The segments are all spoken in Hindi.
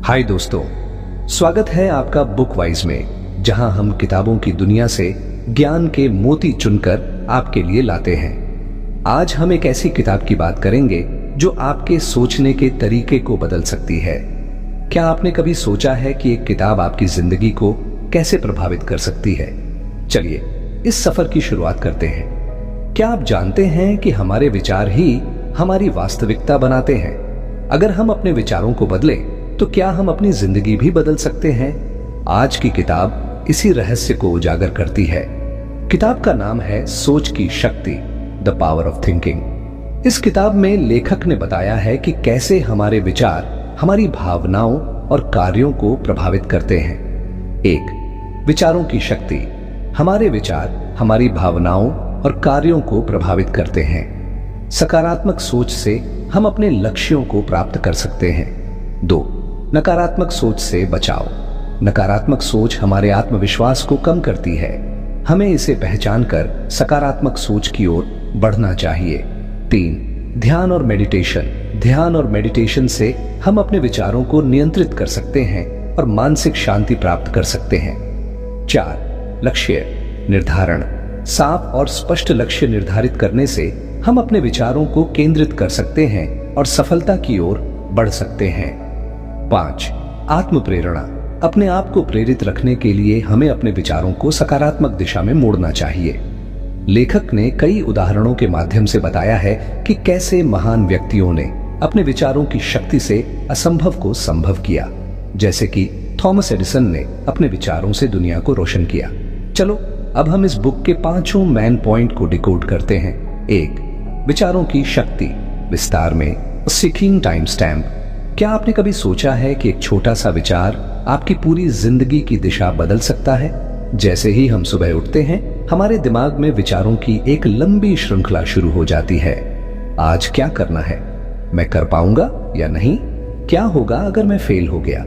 हाय दोस्तों, स्वागत है आपका बुक वाइज में, जहां हम किताबों की दुनिया से ज्ञान के मोती चुनकर आपके लिए लाते हैं। आज हम एक ऐसी किताब की बात करेंगे जो आपके सोचने के तरीके को बदल सकती है। क्या आपने कभी सोचा है कि एक किताब आपकी जिंदगी को कैसे प्रभावित कर सकती है? चलिए इस सफर की शुरुआत करते हैं। क्या आप जानते हैं कि हमारे विचार ही हमारी वास्तविकता बनाते हैं? अगर हम अपने विचारों को बदलें तो क्या हम अपनी जिंदगी भी बदल सकते हैं? आज की किताब इसी रहस्य को उजागर करती है। किताब का नाम है सोच की शक्ति, द पावर ऑफ थिंकिंग। इस किताब में लेखक ने बताया है कि कैसे हमारे विचार हमारी भावनाओं और कार्यों को प्रभावित करते हैं। एक, विचारों की शक्ति। हमारे विचार हमारी भावनाओं और कार्यों को प्रभावित करते हैं। सकारात्मक सोच से हम अपने लक्ष्यों को प्राप्त कर सकते हैं। 2, नकारात्मक सोच से बचाओ। नकारात्मक सोच हमारे आत्मविश्वास को कम करती है। हमें इसे पहचानकर सकारात्मक सोच की ओर बढ़ना चाहिए। 3, ध्यान और मेडिटेशन। ध्यान और मेडिटेशन से हम अपने विचारों को नियंत्रित कर सकते हैं और मानसिक शांति प्राप्त कर सकते हैं। 4, लक्ष्य निर्धारण। साफ और स्पष्ट लक्ष्य निर्धारित करने से हम अपने विचारों को केंद्रित कर सकते हैं और सफलता की ओर बढ़ सकते हैं। 5, आत्म प्रेरणा। अपने आप को प्रेरित रखने के लिए हमें अपने विचारों को सकारात्मक दिशा में मोड़ना चाहिए। लेखक ने कई उदाहरणों के माध्यम से बताया है कि कैसे महान व्यक्तियों ने अपने विचारों की शक्ति से असंभव को संभव किया, जैसे कि थॉमस एडिसन ने अपने विचारों से दुनिया को रोशन किया। चलो अब हम इस बुक के 5 मैन पॉइंट को डिकोड करते हैं। 1, विचारों की शक्ति। विस्तार में सीकिंग टाइम स्टैम्प। क्या आपने कभी सोचा है कि एक छोटा सा विचार आपकी पूरी जिंदगी की दिशा बदल सकता है? जैसे ही हम सुबह उठते हैं, हमारे दिमाग में विचारों की एक लंबी श्रृंखला शुरू हो जाती है। आज क्या करना है? मैं कर पाऊंगा या नहीं? क्या होगा अगर मैं फेल हो गया?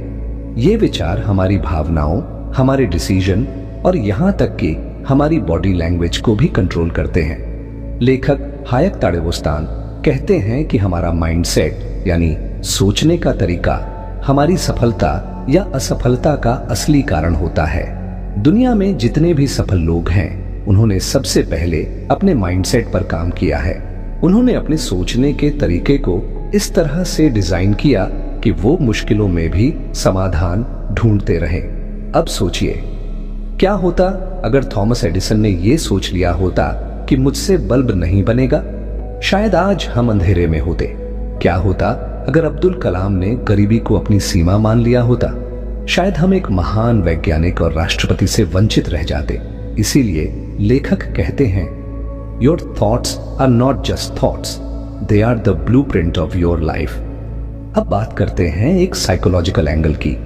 ये विचार हमारी भावनाओं, हमारे डिसीजन और यहां तक कि हमारी बॉडी लैंग्वेज को भी कंट्रोल करते हैं। लेखक हायक ताड़ेवोस्तान कहते हैं कि हमारा माइंडसेट यानी सोचने का तरीका हमारी सफलता या असफलता का असली कारण होता है। दुनिया में जितने भी सफल लोग हैं, उन्होंने सबसे पहले अपने माइंडसेट पर काम किया है। उन्होंने अपने सोचने के तरीके को इस तरह से डिजाइन किया कि वो मुश्किलों में भी समाधान ढूंढते रहे। अब सोचिए, क्या होता अगर थॉमस एडिसन ने यह सोच लिया होता कि मुझसे बल्ब नहीं बनेगा? शायद आज हम अंधेरे में होते। क्या होता अगर अब्दुल कलाम ने गरीबी को अपनी सीमा मान लिया होता? शायद हम एक महान वैज्ञानिक और राष्ट्रपति से वंचित रह जाते। इसीलिए लेखक कहते हैं, your thoughts are not just thoughts, they are the blueprint of your life. अब बात करते हैं एक साइकोलॉजिकल एंगल की।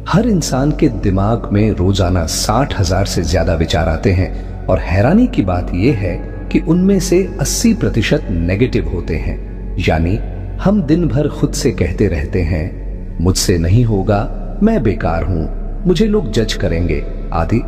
हर इंसान के दिमाग में रोजाना 60,000 से ज्यादा विचार आते हैं और हैरानी की बात यह है कि उनमें से 80% नेगेटिव होते हैं। यानी हम दिन भर खुद से कहते रहते हैं, मुझसे नहीं होगा, मैं बेकार हूं, मुझे लोग जज करेंगे आदि।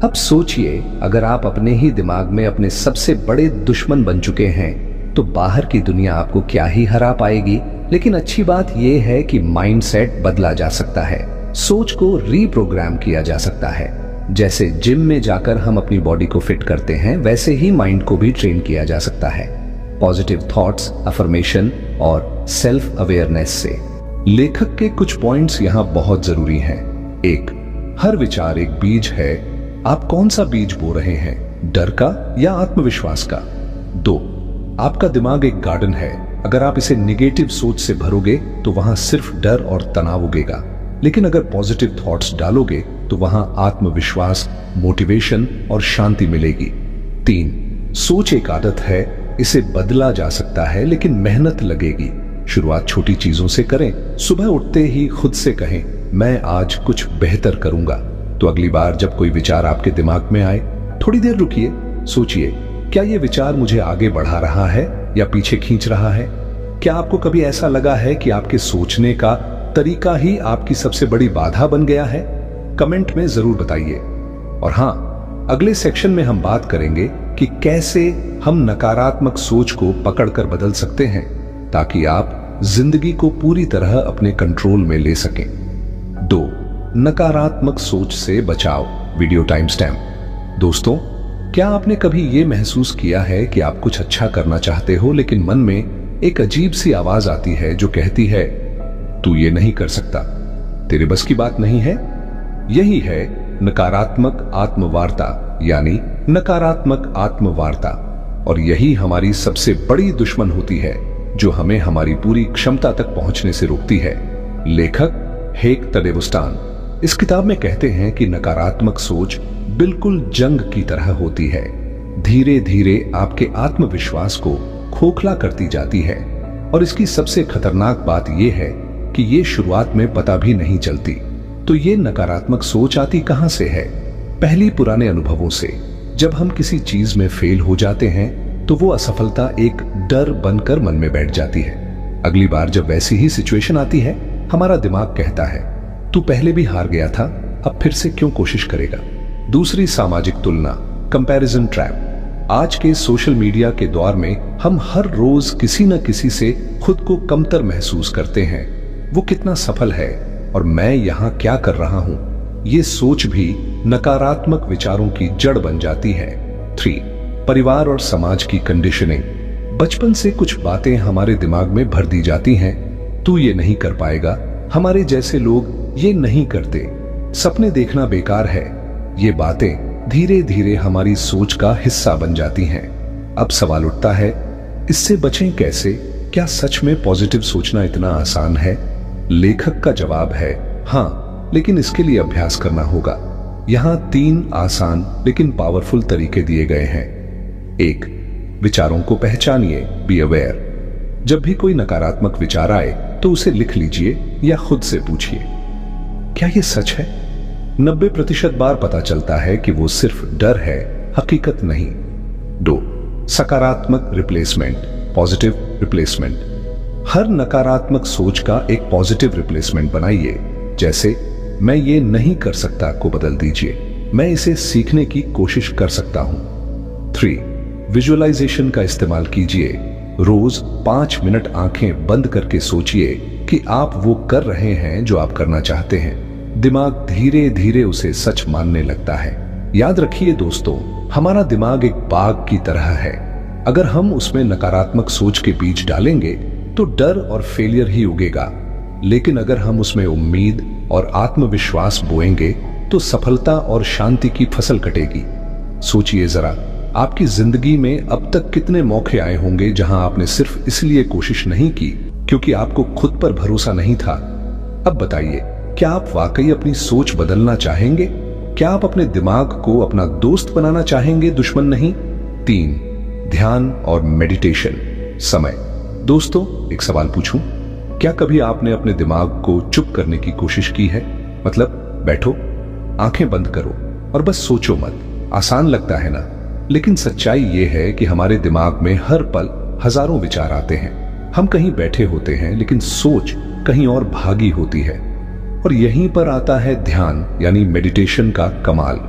अब सोचिए, अगर आप अपने ही दिमाग में अपने सबसे बड़े दुश्मन बन चुके हैं तो बाहर की दुनिया आपको क्या ही हरा पाएगी। लेकिन अच्छी बात यह है कि माइंडसेट बदला जा सकता है, सोच को रीप्रोग्राम किया जा सकता है। जैसे जिम में जाकर हम अपनी बॉडी को फिट करते हैं, वैसे ही माइंड को भी ट्रेन किया जा सकता है, पॉजिटिव थॉट्स, अफर्मेशन और सेल्फ अवेयरनेस से। लेखक के कुछ पॉइंट्स यहां बहुत जरूरी हैं। 1, हर विचार एक बीज है। आप कौन सा बीज बो रहे हैं, डर का या आत्मविश्वास का? 2, आपका दिमाग एक गार्डन है। अगर आप इसे निगेटिव सोच से भरोगे तो वहां सिर्फ डर और तनाव उगेगा, लेकिन अगर पॉजिटिव थॉट्स डालोगे तो वहां आत्मविश्वास, मोटिवेशन और शांति मिलेगी। 3, सोच एक आदत है, इसे बदला जा सकता है लेकिन मेहनत लगेगी। शुरुआत छोटी चीजों से करें। सुबह उठते ही खुद से कहें, मैं आज कुछ बेहतर करूंगा। तो अगली बार जब कोई विचार आपके दिमाग में आए, थोड़ी देर रुकिए, सोचिए, क्या यह विचार मुझे आगे बढ़ा रहा है या पीछे खींच रहा है? क्या आपको कभी ऐसा लगा है कि आपके सोचने का तरीका ही आपकी सबसे बड़ी बाधा बन गया है? कमेंट में जरूर बताइए। और हां, अगले सेक्शन में हम बात करेंगे कि कैसे हम नकारात्मक सोच को पकड़कर बदल सकते हैं ताकि आप जिंदगी को पूरी तरह अपने कंट्रोल में ले सकें। 2. नकारात्मक सोच से बचाव। Video time stamp. दोस्तों, क्या आपने कभी यह महसूस किया है कि आप कुछ अच्छा करना चाहते हो लेकिन मन में एक अजीब सी आवाज आती है जो कहती है, तू ये नहीं कर सकता, तेरे बस की बात नहीं है? यही है नकारात्मक आत्मवार्ता, यानी नकारात्मक आत्मवार्ता। और यही हमारी सबसे बड़ी दुश्मन होती है, जो हमें हमारी पूरी क्षमता तक पहुंचने से रोकती है। लेखक हेक तडेवस्टान इस किताब में कहते हैं कि नकारात्मक सोच बिल्कुल जंग की तरह होती है। धीरे धीरे आपके आत्मविश्वास को खोखला करती जाती है। और इसकी सबसे खतरनाक बात यह है कि ये शुरुआत में पता भी नहीं चलती। तो ये नकारात्मक सोच आती कहां से है? पहली पुराने अनुभवों से। जब हम किसी चीज में फेल हो जाते हैं तो वो असफलता एक डर बनकर मन में बैठ जाती है। अगली बार जब वैसी ही सिचुएशन आती है, हमारा दिमाग कहता है, तू पहले भी हार गया था, अब फिर से क्यों कोशिश करेगा? दूसरी, सामाजिक तुलना, कंपैरिजन ट्रैप। आज के सोशल मीडिया के दौर में हम हर रोज किसी न किसी से खुद को कमतर महसूस करते हैं। वो कितना सफल है और मैं यहां क्या कर रहा हूं? ये सोच भी नकारात्मक विचारों की जड़ बन जाती है। 3. परिवार और समाज की कंडीशनिंग। बचपन से कुछ बातें हमारे दिमाग में भर दी जाती हैं। तू ये नहीं कर पाएगा, हमारे जैसे लोग ये नहीं करते, सपने देखना बेकार है। ये बातें धीरे धीरे हमारी सोच का हिस्सा बन जाती हैं। अब सवाल उठता है, इससे बचें कैसे? क्या सच में पॉजिटिव सोचना इतना आसान है? लेखक का जवाब है, हाँ, लेकिन इसके लिए अभ्यास करना होगा। यहां 3 आसान लेकिन पावरफुल तरीके दिए गए हैं। 1. विचारों को पहचानिए, बी अवेयर। जब भी कोई नकारात्मक विचार आए तो उसे लिख लीजिए या खुद से पूछिए, क्या यह सच है? 90% बार पता चलता है कि वो सिर्फ डर है, हकीकत नहीं। 2. सकारात्मक रिप्लेसमेंट, पॉजिटिव रिप्लेसमेंट। हर नकारात्मक सोच का एक पॉजिटिव रिप्लेसमेंट बनाइए। जैसे, मैं ये नहीं कर सकता को बदल दीजिए, मैं इसे सीखने की कोशिश कर सकता हूं। 3. विजुअलाइजेशन का इस्तेमाल कीजिए। रोज 5 मिनट आंखें बंद करके सोचिए कि आप वो कर रहे हैं जो आप करना चाहते हैं। दिमाग धीरे धीरे उसे सच मानने लगता है। याद रखिए दोस्तों, हमारा दिमाग एक बाग की तरह है। अगर हम उसमें नकारात्मक सोच के बीज डालेंगे तो डर और फेलियर ही उगेगा। लेकिन अगर हम उसमें उम्मीद और आत्मविश्वास बोएंगे तो सफलता और शांति की फसल कटेगी। सोचिए जरा, आपकी जिंदगी में अब तक कितने मौके आए होंगे जहां आपने सिर्फ इसलिए कोशिश नहीं की क्योंकि आपको खुद पर भरोसा नहीं था। अब बताइए, क्या आप वाकई अपनी सोच बदलना चाहेंगे? क्या आप अपने दिमाग को अपना दोस्त बनाना चाहेंगे, दुश्मन नहीं? 3. ध्यान और मेडिटेशन, समय। दोस्तों, एक सवाल पूछूं, क्या कभी आपने अपने दिमाग को चुप करने की कोशिश की है? मतलब बैठो, आंखें बंद करो और बस सोचो मत। आसान लगता है ना? लेकिन सच्चाई यह है कि हमारे दिमाग में हर पल हजारों विचार आते हैं। हम कहीं बैठे होते हैं लेकिन सोच कहीं और भागी होती है। और यहीं पर आता है ध्यान यानी मेडिटेशन का कमाल।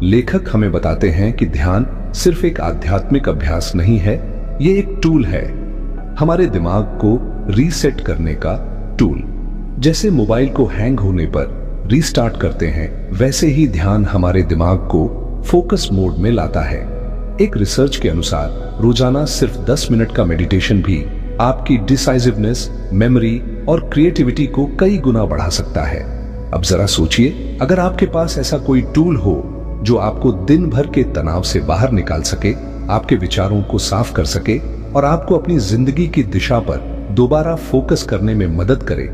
लेखक हमें बताते हैं कि ध्यान सिर्फ एक आध्यात्मिक अभ्यास नहीं है, ये एक टूल है, हमारे दिमाग को रीसेट करने का टूल। जैसे मोबाइल को हैंग होने पर रीस्टार्ट करते हैं, वैसे ही ध्यान हमारे दिमाग को फोकस मोड में लाता है। एक रिसर्च के अनुसार रोजाना सिर्फ 10 मिनट का मेडिटेशन भी आपकी डिसाइसिवनेस, मेमोरी और क्रिएटिविटी को कई गुना बढ़ा सकता है। अब जरा सोचिए, अगर आपके पास ऐसा कोई टूल हो जो आपको दिन भर के तनाव से बाहर निकाल सके, आपके विचारों को साफ कर सके और आपको अपनी जिंदगी की दिशा पर दोबारा फोकस करने में मदद करे,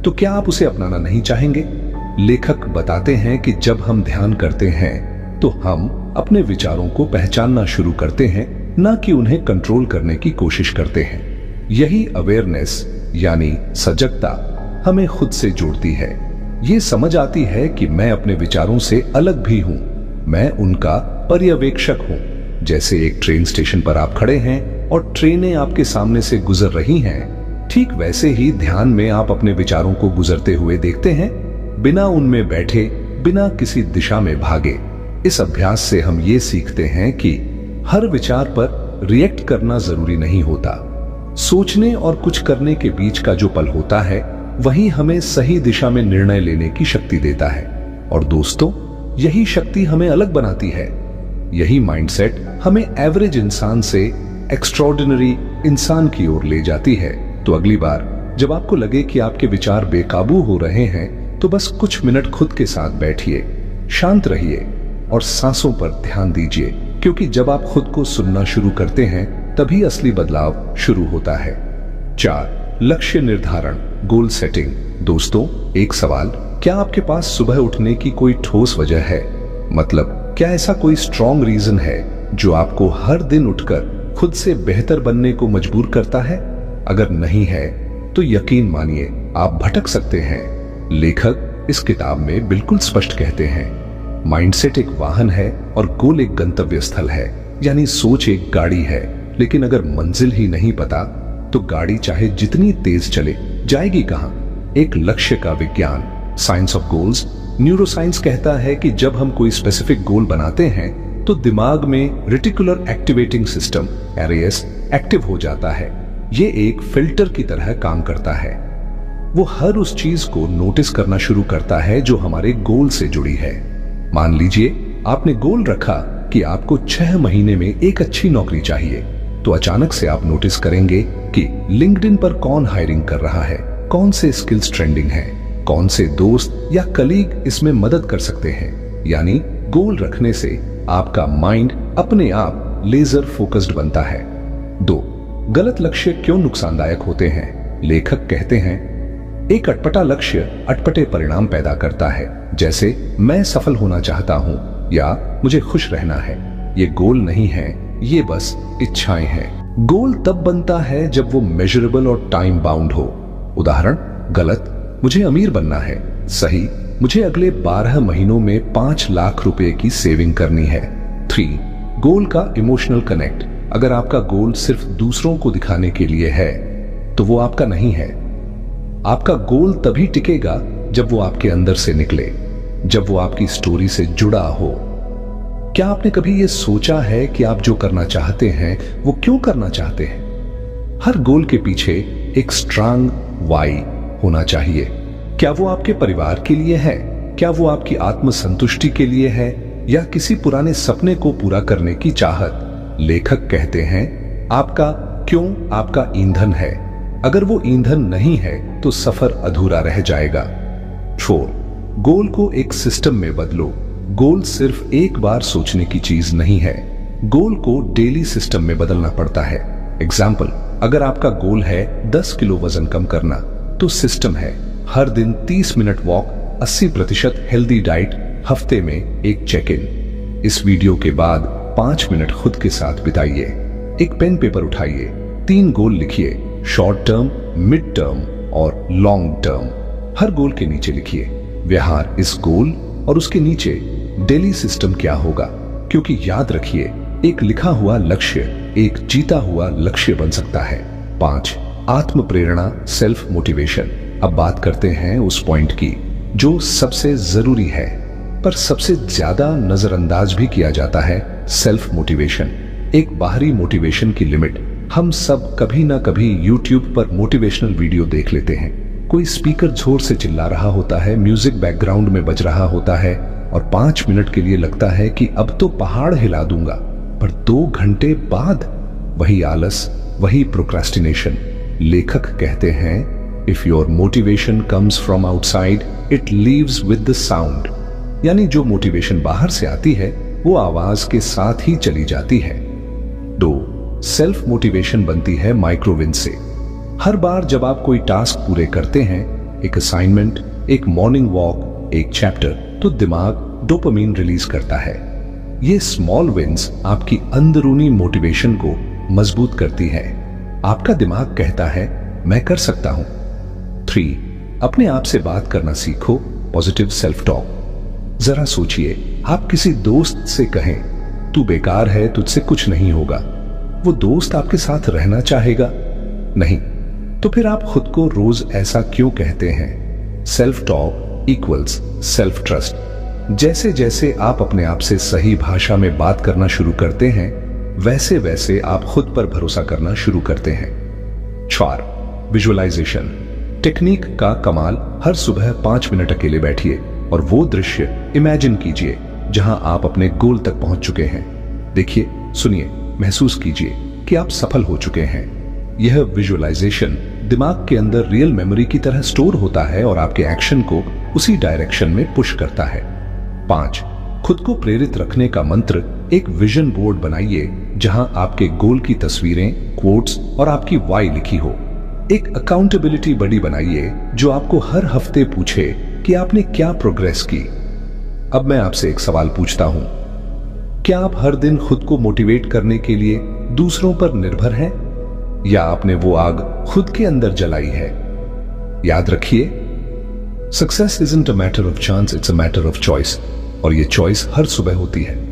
तो क्या आप उसे अपनाना नहीं चाहेंगे? लेखक बताते हैं कि जब हम ध्यान करते हैं तो हम अपने विचारों को पहचानना शुरू करते हैं, ना कि उन्हें कंट्रोल करने की कोशिश करते हैं। यही अवेयरनेस यानी सजगता हमें खुद से जोड़ती है। ये समझ आती है कि मैं अपने विचारों से अलग भी हूं, मैं उनका पर्यवेक्षक हूं। जैसे एक ट्रेन स्टेशन पर आप खड़े हैं और ट्रेनें आपके सामने से गुजर रही हैं, ठीक वैसे ही ध्यान में आप अपने विचारों को गुजरते हुए देखते हैं, बिना उनमें बैठे, बिना किसी दिशा में भागे। इस अभ्यास से हम ये सीखते हैं कि हर विचार पर रिएक्ट करना जरूरी नहीं होता। सोचने और कुछ करने के बीच का जो पल होता है, वही हमें सही दिशा में निर्णय लेने की शक्ति देता है। और दोस्तों, यही शक्ति हमें अलग बनाती है। यही माइंडसेट हमें एवरेज इंसान से एक्स्ट्रॉर्डिनरी इंसान की ओर ले जाती है। तो अगली बार जब आपको लगे कि आपके विचार बेकाबू हो रहे हैं, तो बस कुछ मिनट खुद के साथ बैठिए, शांत रहिए और सांसों पर ध्यान दीजिए, क्योंकि जब आप खुद को सुनना शुरू करते हैं तभी असली बदलाव शुरू होता है। 4. लक्ष्य निर्धारण, गोल सेटिंग। दोस्तों, एक सवाल, क्या आपके पास सुबह उठने की कोई ठोस वजह है? मतलब, क्या ऐसा कोई स्ट्रॉन्ग रीजन है जो आपको हर दिन उठकर खुद से बेहतर बनने को मजबूर करता है? अगर नहीं है तो यकीन मानिए आप भटक सकते हैं। लेखक इस किताब में बिल्कुल स्पष्ट कहते हैं, माइंडसेट एक वाहन है और गोल एक गंतव्य स्थल है। यानी सोच एक गाड़ी है, लेकिन अगर मंजिल ही नहीं पता तो गाड़ी चाहे जितनी तेज चले जाएगी कहां? एक लक्ष्य का विज्ञान, साइंस ऑफ गोल्स, न्यूरोसाइंस कहता है कि जब हम कोई स्पेसिफिक गोल बनाते हैं तो दिमाग में reticular activating system RAS active हो जाता है। ये एक फिल्टर की तरह काम करता है। वो हर उस चीज को नोटिस करना शुरू करता है जो हमारे गोल से जुड़ी है। मान लीजिए आपने गोल रखा कि आपको 6 महीने में एक अच्छी नौकरी चाहिए, तो अचानक से आप नोटिस करेंगे कि लिंक्डइन पर कौन हायरिंग कर रहा है, कौन से स्किल्स ट्रेंडिंग हैं, कौन से दोस्त या कलीग इसमें मदद कर सकते हैं। यानी गोल रखने से आपका माइंड अपने आप लेजर फोकस्ड बनता है। 2. गलत लक्ष्य क्यों नुकसानदायक होते हैं? लेखक कहते हैं, एक अटपटा लक्ष्य अटपटे परिणाम पैदा करता है। जैसे, मैं सफल होना चाहता हूं या मुझे खुश रहना है। ये गोल नहीं है, ये बस इच्छाएं हैं। गोल तब बनता है जब वो मेजरेबल और टाइम बाउंड हो। उदाहरण, गलत, मुझे अमीर बनना है। सही, मुझे अगले 12 महीनों में 5 लाख रुपए की सेविंग करनी है। 3. गोल का इमोशनल कनेक्ट। अगर आपका गोल सिर्फ दूसरों को दिखाने के लिए है तो वो आपका नहीं है। आपका गोल तभी टिकेगा जब वो आपके अंदर से निकले, जब वो आपकी स्टोरी से जुड़ा हो। क्या आपने कभी ये सोचा है कि आप जो करना चाहते हैं वो क्यों करना चाहते हैं? हर गोल के पीछे एक स्ट्रांग वाई होना चाहिए। क्या वो आपके परिवार के लिए है? क्या वो आपकी आत्मसंतुष्टि के लिए है? या किसी पुराने सपने को पूरा करने की चाहत? लेखक कहते हैं, आपका क्यों आपका ईंधन है। अगर वो ईंधन नहीं है तो सफर अधूरा रह जाएगा। 4. गोल को एक सिस्टम में बदलो। गोल सिर्फ एक बार सोचने की चीज नहीं है, गोल को डेली सिस्टम में बदलना पड़ता है। एग्जाम्पल, अगर आपका गोल है 10 किलो वजन कम करना, तो सिस्टम है हर दिन 30 मिनट वॉक, 80% हेल्दी डाइट, हफ्ते में एक चेक इन। इस वीडियो के बाद 5 मिनट खुद के साथ बिताइए। एक पेन पेपर उठाइए, 3 गोल लिखिए, शॉर्ट टर्म, मिड टर्म और लॉन्ग टर्म। हर गोल के नीचे लिखिए व्यवहार इस गोल और उसके नीचे डेली सिस्टम क्या होगा। क्योंकि याद रखिए, एक लिखा हुआ लक्ष्य एक जीता हुआ लक्ष्य बन सकता है। 5. आत्म प्रेरणा, सेल्फ मोटिवेशन। अब बात करते हैं उस पॉइंट की जो सबसे जरूरी है, पर सबसे ज्यादा नजरअंदाज भी किया जाता है, सेल्फ मोटिवेशन। एक बाहरी मोटिवेशन की लिमिट। हम सब कभी ना कभी YouTube पर मोटिवेशनल वीडियो देख लेते हैं। कोई स्पीकर जोर से चिल्ला रहा होता है, म्यूजिक बैकग्राउंड में बज रहा होता है और 5 मिनट के लिए लगता है कि अब तो पहाड़ हिला दूंगा, पर 2 घंटे बाद वही आलस, वही प्रोक्रास्टिनेशन। लेखक कहते हैं, if your motivation comes from outside it leaves with the sound. यानी जो मोटिवेशन बाहर से आती है वो आवाज के साथ ही चली जाती है। 2. सेल्फ मोटिवेशन बनती है माइक्रो विन से। हर बार जब आप कोई टास्क पूरे करते हैं, एक असाइनमेंट, एक मॉर्निंग वॉक, एक चैप्टर, तो दिमाग डोपामीन रिलीज करता है। ये स्मॉल विन्स आपकी अंदरूनी मोटिवेशन को मजबूत करती है। आपका दिमाग कहता है, मैं कर सकता हूं। 3. अपने आप से बात करना सीखो, पॉजिटिव सेल्फ टॉक। जरा सोचिए, आप किसी दोस्त से कहें, तू बेकार है, तुझसे कुछ नहीं होगा, वो दोस्त आपके साथ रहना चाहेगा? नहीं। तो फिर आप खुद को रोज ऐसा क्यों कहते हैं? Self talk equals self trust. जैसे जैसे आप अपने आप से सही भाषा में बात करना शुरू करते हैं, वैसे वैसे आप खुद पर भरोसा करना शुरू करते हैं। 4. विजुअलाइजेशन। टेक्निक का कमाल, हर सुबह 5 मिनट अकेले बैठिए और वो दृश्य इमेजिन कीजिए जहां आप अपने गोल तक पहुंच चुके हैं। देखिए, सुनिए, महसूस कीजिए कि आप सफल हो चुके हैं। यह विजुअलाइजेशन दिमाग के अंदर रियल मेमोरी की तरह स्टोर होता है और आपके एक्शन को उसी डायरेक्शन में पुश करता है। 5. खुद को प्रेरित रखने का मंत्र। एक विजन बोर्ड बनाइए जहां आपके गोल की तस्वीरें, क्वोट्स और आपकी वाई लिखी हो। एक अकाउंटेबिलिटी बडी बनाइए जो आपको हर हफ्ते पूछे कि आपने क्या प्रोग्रेस की। अब मैं आपसे एक सवाल पूछता हूं, क्या आप हर दिन खुद को मोटिवेट करने के लिए दूसरों पर निर्भर हैं, या आपने वो आग खुद के अंदर जलाई है? याद रखिए, success isn't a matter of chance, it's a matter of choice, और ये चॉइस हर सुबह होती है।